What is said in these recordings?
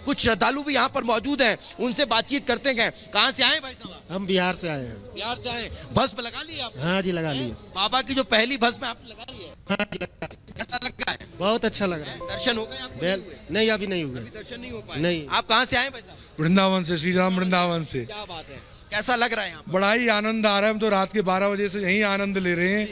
कुछ श्रद्धालु भी यहाँ पर मौजूद हैं, उनसे बातचीत करते हैं। कहाँ से आए भाई साहब? हम बिहार से आए हैं। बिहार से आए। भस्म लगा ली आप? हाँ जी, लगा लिए। बाबा की जो पहली भस्म है आपने लगा ली है? हाँ जी, लगा ली। कैसा लगा है? बहुत अच्छा लगा। दर्शन हो गए आपको? नहीं हुए? नहीं, अभी नहीं हुए। दर्शन नहीं हो पाए? नहीं। आप कहाँ से आए भाई साहब? वृंदावन से, श्री राम वृंदावन से। क्या बात है, कैसा लग रहा है यहाँ पर? बड़ा ही आनंद आ रहा है। हम तो रात के 12 बजे से यहीं आनंद ले रहे हैं।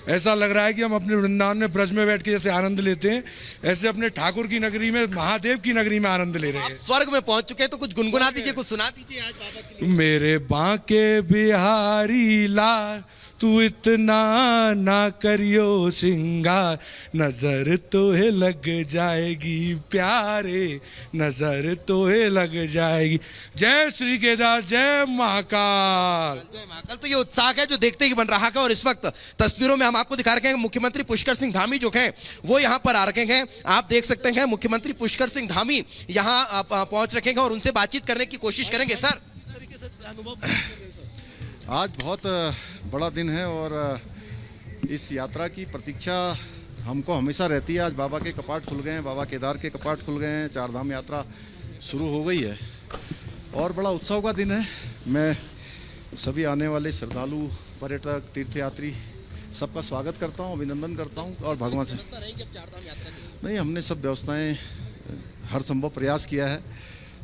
ऐसा लग रहा है कि हम अपने वृंदावन में ब्रज में बैठ के जैसे आनंद लेते हैं, ऐसे अपने ठाकुर की नगरी में, महादेव की नगरी में आनंद ले रहे आप हैं। स्वर्ग में पहुंच चुके हैं, तो कुछ गुनगुना दीजिए, कुछ सुना दीजिए आज बाबा के लिए। मेरे बांके बिहारी लाल, तू इतना ना करियो सिंगार, नजर तोहे लग जाएगी प्यारे, नजर तोहे लग जाएगी। जय श्री केदार, जय महाकाल। जय महाकाल। तो ये उत्साह है जो देखते ही बन रहा है। और इस वक्त तस्वीरों में हम आपको दिखा रहे हैं मुख्यमंत्री पुष्कर सिंह धामी जो हैं वो यहाँ पर आ रखे हैं। आप देख सकते हैं मुख्यमंत्री पुष्कर सिंह धामी यहाँ पहुंच रखे हैं और उनसे बातचीत करने की कोशिश करेंगे। सर, किस तरीके से अनुभव? आज बहुत बड़ा दिन है और इस यात्रा की प्रतीक्षा हमको हमेशा रहती है। आज बाबा के कपाट खुल गए हैं, बाबा केदार के कपाट खुल गए हैं, चार धाम यात्रा शुरू हो गई है और बड़ा उत्सव का दिन है। मैं सभी आने वाले श्रद्धालु, पर्यटक, तीर्थयात्री सबका स्वागत करता हूं, अभिनंदन करता हूं और भगवान से नहीं, हमने सब व्यवस्थाएं हर संभव प्रयास किया है।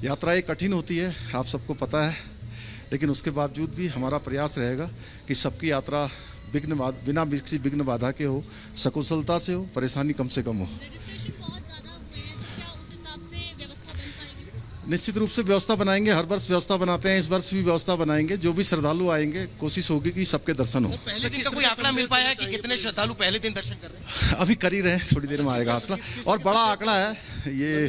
यात्रा एक कठिन होती है, आप सबको पता है, लेकिन उसके बावजूद भी हमारा प्रयास रहेगा कि सबकी यात्रा बिना किसी विघ्न बाधा के हो, सकुशलता से हो, परेशानी कम से कम हो। रजिस्ट्रेशन बहुत ज़्यादा हुए हैं, तो क्या उस हिसाब से व्यवस्था बन पाएगी? निश्चित रूप से व्यवस्था बनाएंगे, हर वर्ष व्यवस्था बनाते हैं, इस वर्ष भी व्यवस्था बनाएंगे। जो भी श्रद्धालु आएंगे कोशिश होगी कि सबके दर्शन हो। पहले दिन का कोई आंकड़ा मिल पाया है कि कितने श्रद्धालु पहले दिन दर्शन कर रहे हैं? अभी कर ही रहे हैं, थोड़ी देर में आएगा आंकड़ा और बड़ा आंकड़ा है ये।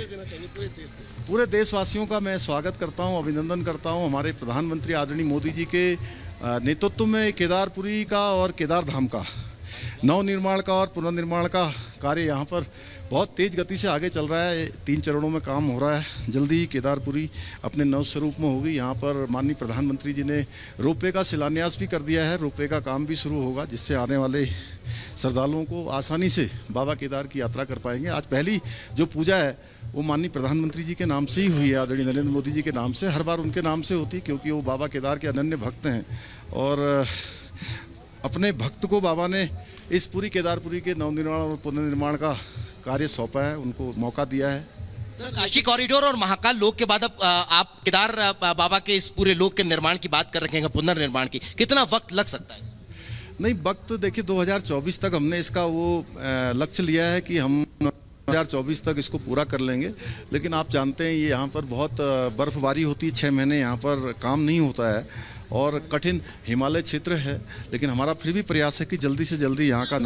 पूरे देशवासियों का मैं स्वागत करता हूं, अभिनंदन करता हूं। हमारे प्रधानमंत्री आदरणीय मोदी जी के नेतृत्व में केदारपुरी का और केदार धाम का नवनिर्माण का और पुनर्निर्माण का कार्य यहाँ पर बहुत तेज़ गति से आगे चल रहा है। 3 चरणों में काम हो रहा है। जल्दी ही केदारपुरी अपने नव स्वरूप में होगी। यहाँ पर माननीय प्रधानमंत्री जी ने रोपवे का शिलान्यास भी कर दिया है, रोपवे का काम भी शुरू होगा, जिससे आने वाले श्रद्धालुओं को आसानी से बाबा केदार की यात्रा कर पाएंगे। आज पहली जो पूजा है वो माननीय प्रधानमंत्री जी के नाम से ही हुई है, आदरणीय नरेंद्र मोदी जी के नाम से। हर बार उनके नाम से होती, क्योंकि वो बाबा केदार के अनन्य भक्त हैं और अपने भक्त को बाबा ने इस पूरी केदारपुरी के नवनिर्माण और पुनर्निर्माण का कार्य सौंपा है, उनको मौका दिया है। सर, काशी कॉरिडोर और महाकाल लोक के बाद अब आप केदार बाबा के इस पूरे लोक के निर्माण की बात कर रहे हैं, पुनर्निर्माण की, कितना वक्त लग सकता है? नहीं, वक्त देखिए 2024 तक हमने इसका वो लक्ष्य लिया है कि हम 2024 तक इसको पूरा कर लेंगे। लेकिन आप जानते हैं ये यहाँ पर बहुत बर्फबारी होती है, 6 महीने यहाँ पर काम नहीं होता है और कठिन हिमालय क्षेत्र है, लेकिन हमारा फिर भी प्रयास है कि जल्दी से जल्दी यहाँ का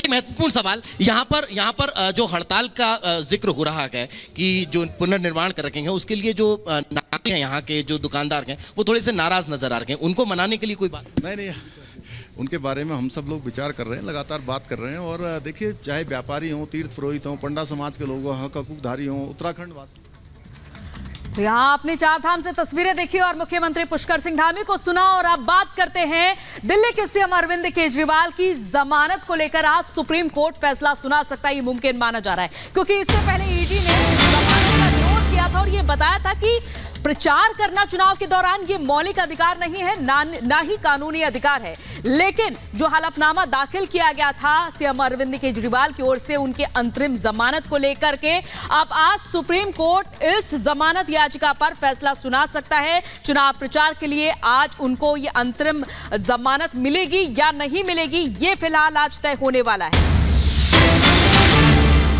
महत्वपूर्ण सवाल यहाँ पर जो हड़ताल का जिक्र हो रहा है कि जो पुनर्निर्माण कर रखे हैं उसके लिए जो नागरिक हैं, यहाँ के जो दुकानदार हैं, वो थोड़े से नाराज नजर आ रहे हैं। उनको मनाने के लिए कोई बात नहीं, उनके बारे में हम सब लोग विचार कर रहे हैं, लगातार बात कर रहे हैं। और देखिए, चाहे व्यापारी हों, तीर्थ पुरोहित हों, पंडा समाज के लोग हों, हकूकधारी हों, उत्तराखंड वासी। तो यहाँ आपने चार धाम से तस्वीरें देखी और मुख्यमंत्री पुष्कर सिंह धामी को सुना। और अब बात करते हैं दिल्ली के सीएम अरविंद केजरीवाल की जमानत को लेकर। आज सुप्रीम कोर्ट फैसला सुना सकता है, ये मुमकिन माना जा रहा है, क्योंकि इससे पहले ईडी ने जमानत का विरोध किया था और ये बताया था कि प्रचार करना चुनाव के दौरान ये मौलिक अधिकार नहीं है, ना ही कानूनी अधिकार है। लेकिन जो हलफनामा दाखिल किया गया था सीएम अरविंद केजरीवाल की ओर से उनके अंतरिम जमानत को लेकर के, अब आज सुप्रीम कोर्ट इस जमानत याचिका पर फैसला सुना सकता है। चुनाव प्रचार के लिए आज उनको ये अंतरिम जमानत मिलेगी या नहीं मिलेगी, ये फिलहाल आज तय होने वाला है।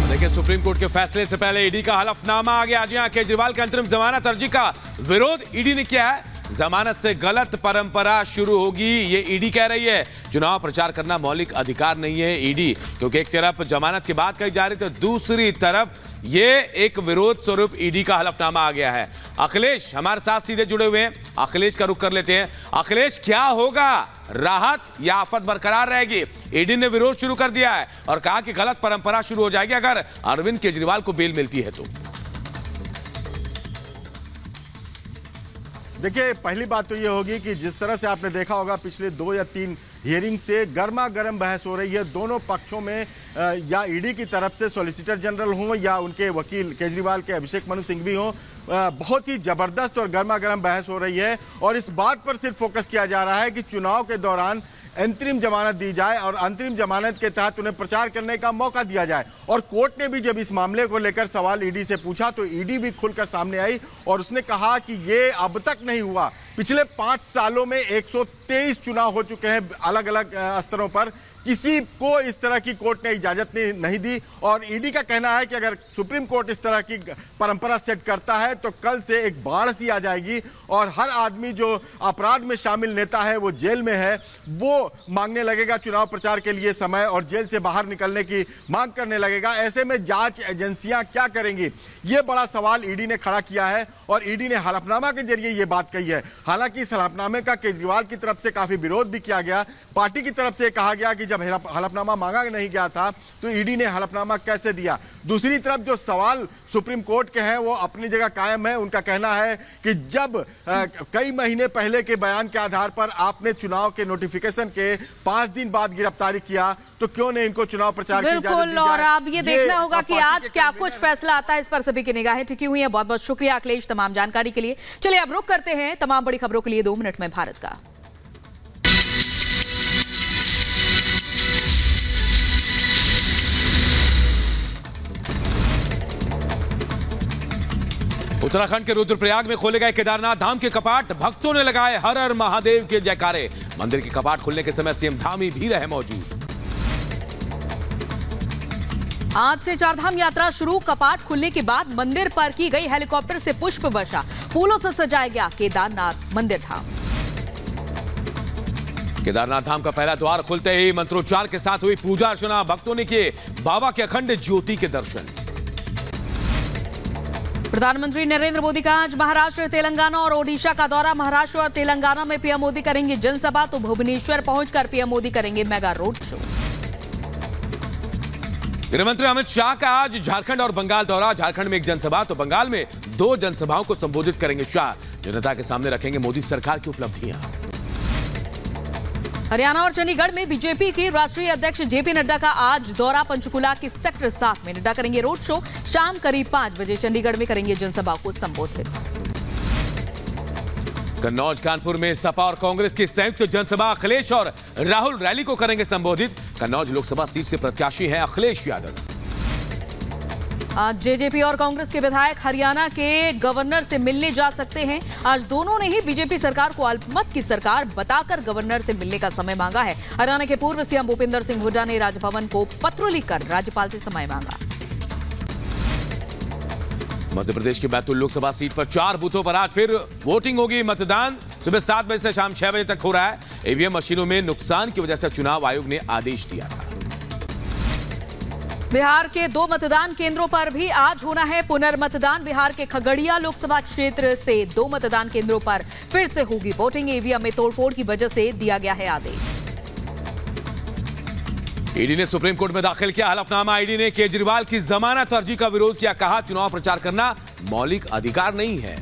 लेकिन सुप्रीम कोर्ट के फैसले से पहले ईडी का हलफनामा आ गया। जी हां, केजरीवाल के अंतरिम जमानत अर्जी का विरोध ईडी ने किया है। जमानत से गलत परंपरा शुरू होगी, ये ईडी कह रही है। चुनाव प्रचार करना मौलिक अधिकार नहीं है ईडी, क्योंकि एक तरफ जमानत की बात कही जा रही तो दूसरी तरफ ये एक विरोध स्वरूप ईडी का हलफनामा आ गया है। अखिलेश हमारे साथ सीधे जुड़े हुए हैं, अखिलेश का रुख कर लेते हैं। अखिलेश, क्या होगा, राहत या आफत बरकरार रहेगी? ईडी ने विरोध शुरू कर दिया है और कहा कि गलत परंपरा शुरू हो जाएगी अगर अरविंद केजरीवाल को बेल मिलती है तो। देखिए, पहली बात तो ये होगी कि जिस तरह से आपने देखा होगा पिछले 2 या 3 हियरिंग से गर्मा गर्म बहस हो रही है दोनों पक्षों में, या ईडी की तरफ से सॉलिसिटर जनरल हों या उनके वकील केजरीवाल के अभिषेक मनु सिंघवी हों। बहुत ही जबरदस्त और गर्मा गर्म बहस हो रही है और इस बात पर सिर्फ फोकस किया जा रहा है कि चुनाव के दौरान अंतरिम जमानत दी जाए और अंतरिम जमानत के तहत उन्हें प्रचार करने का मौका दिया जाए। और कोर्ट ने भी जब इस मामले को लेकर सवाल ईडी से पूछा तो ईडी भी खुलकर सामने आई और उसने कहा कि ये अब तक नहीं हुआ। पिछले 5 सालों में 123 चुनाव हो चुके हैं अलग अलग स्तरों पर, किसी को इस तरह की कोर्ट ने इजाजत नहीं दी। और ईडी का कहना है कि अगर सुप्रीम कोर्ट इस तरह की परंपरा सेट करता है तो कल से एक बाढ़ सी आ जाएगी और हर आदमी जो अपराध में शामिल नेता है वो जेल में है, वो मांगने लगेगा चुनाव प्रचार के लिए समय और जेल से बाहर निकलने की मांग करने लगेगा। ऐसे में जांच एजेंसियां क्या करेंगी, ये बड़ा सवाल ईडी ने खड़ा किया है और ईडी ने हलफनामा के जरिए ये बात कही है। हालांकि इस हलफनामे का केजरीवाल की तरफ से काफी विरोध भी किया गया। पार्टी की तरफ से कहा गया कि जब हलफनामा मांगा नहीं गया था तो ईडी ने हलफनामा कैसे दिया। दूसरी तरफ जो सवाल सुप्रीम कोर्ट के हैं वो अपनी जगह कायम है। उनका कहना है कि जब कई महीने पहले के बयान के आधार पर आपने चुनाव के नोटिफिकेशन के 5 दिन बाद गिरफ्तारी किया तो क्यों नहीं इनको चुनाव प्रचार की इजाजत दी बिल्कुल, जाए। और अब ये देखना होगा कि आज क्या कुछ फैसला आता है। इस पर सभी की निगाहें टिकी हुई है। बहुत बहुत शुक्रिया अखिलेश तमाम जानकारी के लिए। चलिए अब रुक करते हैं तमाम बड़ी खबरों के लिए 2 मिनट में भारत का। उत्तराखंड के रुद्रप्रयाग में खोले गए केदारनाथ धाम के कपाट, भक्तों ने लगाए हर हर महादेव के जयकारे। मंदिर के कपाट खुलने के समय सीएम धामी भी रहे मौजूद। आज से चारधाम यात्रा शुरू। कपाट खुलने के बाद मंदिर पर की गई हेलीकॉप्टर से पुष्प वर्षा, फूलों से सजाया गया केदारनाथ मंदिर धाम। केदारनाथ धाम का पहला द्वार खुलते ही मंत्रोच्चार के साथ हुई पूजा अर्चना, भक्तों ने किए बाबा के अखंड ज्योति के दर्शन। प्रधानमंत्री नरेंद्र मोदी का आज महाराष्ट्र, तेलंगाना और ओडिशा का दौरा। महाराष्ट्र और तेलंगाना में पीएम मोदी करेंगे जनसभा तो भुवनेश्वर पहुंचकर पीएम मोदी करेंगे मेगा रोड शो। गृहमंत्री अमित शाह का आज झारखंड और बंगाल दौरा। झारखंड में एक जनसभा तो बंगाल में 2 जनसभाओं को संबोधित करेंगे शाह। जनता के सामने रखेंगे मोदी सरकार की उपलब्धियां। हरियाणा और चंडीगढ़ में बीजेपी के राष्ट्रीय अध्यक्ष जेपी नड्डा का आज दौरा। पंचकुला के सेक्टर 7 में नड्डा करेंगे रोड शो। शाम करीब 5 बजे चंडीगढ़ में करेंगे जनसभा को संबोधित। कन्नौज, कानपुर में सपा और कांग्रेस की संयुक्त जनसभा। अखिलेश और राहुल रैली को करेंगे संबोधित। कन्नौज लोकसभा सीट से प्रत्याशी हैं अखिलेश यादव। आज जेजेपी और कांग्रेस के विधायक हरियाणा के गवर्नर से मिलने जा सकते हैं। आज दोनों ने ही बीजेपी सरकार को अल्पमत की सरकार बताकर गवर्नर से मिलने का समय मांगा है। हरियाणा के पूर्व सीएम भूपेंद्र सिंह हुड्डा ने राजभवन को पत्र लिखकर राज्यपाल से समय मांगा। मध्य प्रदेश की बैतूल लोकसभा सीट पर 4 बूथों पर आज फिर वोटिंग होगी। मतदान सुबह 7 बजे से शाम 6 बजे तक हो रहा है। ईवीएम मशीनों में नुकसान की वजह से चुनाव आयोग ने आदेश दिया था। बिहार के 2 मतदान केंद्रों पर भी आज होना है पुनर्मतदान। बिहार के खगड़िया लोकसभा क्षेत्र से 2 मतदान केंद्रों पर फिर से होगी वोटिंग। ईवीएम में तोड़फोड़ की वजह से दिया गया है आदेश। ईडी ने सुप्रीम कोर्ट में दाखिल किया हलफनामा। ईडी ने केजरीवाल की जमानत अर्जी का विरोध किया। कहा चुनाव प्रचार करना मौलिक अधिकार नहीं है।